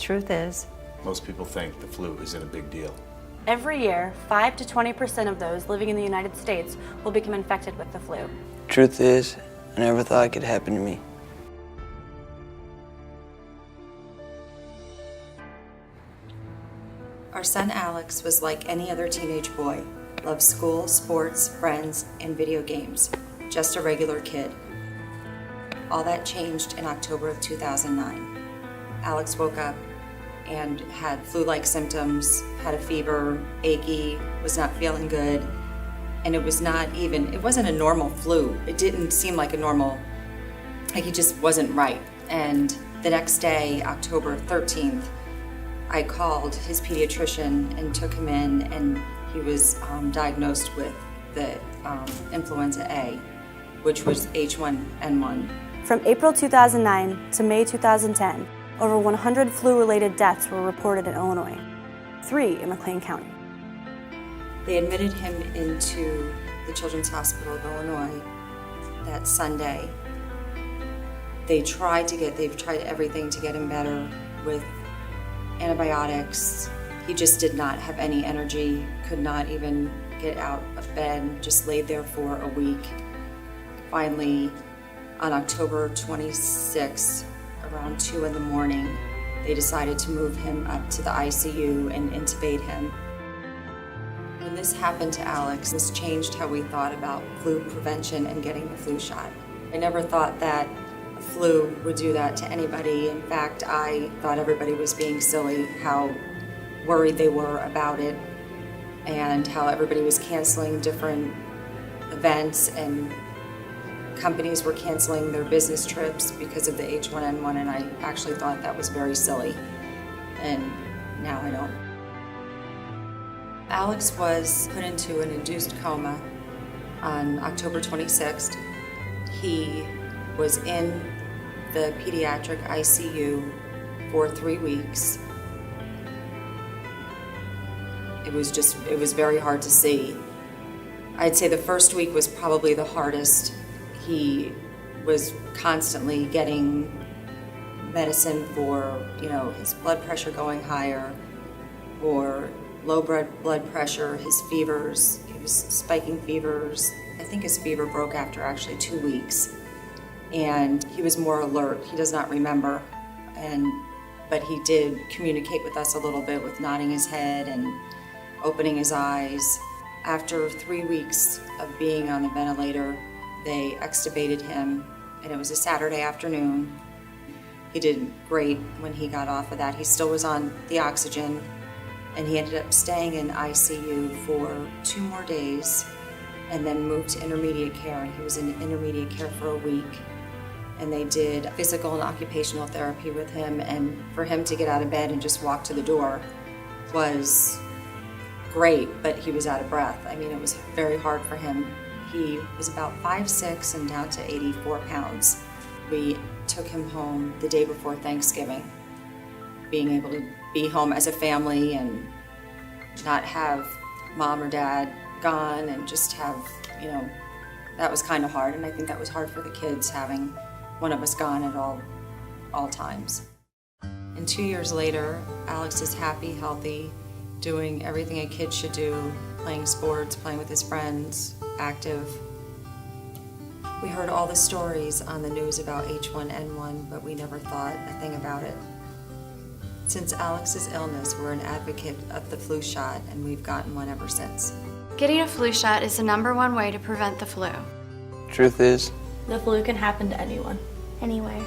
Truth is, most people think the flu isn't a big deal. Every year, 5 to 20% of those living in the United States will become infected with the flu. Truth is, I never thought it could happen to me. Our son Alex was like any other teenage boy. Loved school, sports, friends, and video games. Just a regular kid. All that changed in October of 2009. Alex woke up and had flu-like symptoms, had a fever, achy, was not feeling good, and it wasn't a normal flu. It didn't seem like a normal, like he just wasn't right. And the next day, October 13th, I called his pediatrician and took him in, and he was diagnosed with the influenza A, which was H1N1. From April 2009 to May 2010, over 100 flu-related deaths were reported in Illinois, 3 in McLean County. They admitted him into the Children's Hospital of Illinois that Sunday. They've tried everything to get him better with antibiotics. He just did not have any energy, could not even get out of bed, just laid there for a week. Finally, on October 26th, around 2 in the morning, they decided to move him up to the ICU and intubate him. When this happened to Alex, this changed how we thought about flu prevention and getting the flu shot. I never thought that a flu would do that to anybody. In fact, I thought everybody was being silly, how worried they were about it, and how everybody was canceling different events and companies were canceling their business trips because of the H1N1, and I actually thought that was very silly, and now I don't. Alex was put into an induced coma on October 26th. He was in the pediatric ICU for 3 weeks. It was very hard to see. I'd say the first week was probably the hardest. He was constantly getting medicine for, his blood pressure going higher, or low blood pressure, his fevers. He was spiking fevers. I think his fever broke after actually 2 weeks. And he was more alert. He does not remember. But he did communicate with us a little bit with nodding his head and opening his eyes. After 3 weeks of being on the ventilator, they extubated him, and it was a Saturday afternoon. He did great when he got off of that. He still was on the oxygen, and he ended up staying in ICU for 2 more days and then moved to intermediate care. He was in intermediate care for a week, and they did physical and occupational therapy with him, and for him to get out of bed and just walk to the door was great, but he was out of breath. I mean, it was very hard for him. He was about 5'6" and down to 84 pounds. We took him home the day before Thanksgiving, being able to be home as a family and not have mom or dad gone, and just have, that was kind of hard, and I think that was hard for the kids, having one of us gone at all times. And 2 years later, Alex is happy, healthy, doing everything a kid should do, playing sports, playing with his friends, active. We heard all the stories on the news about H1N1, but we never thought a thing about it. Since Alex's illness, we're an advocate of the flu shot, and we've gotten one ever since. Getting a flu shot is the #1 way to prevent the flu. Truth is, the flu can happen to anyone. Anywhere.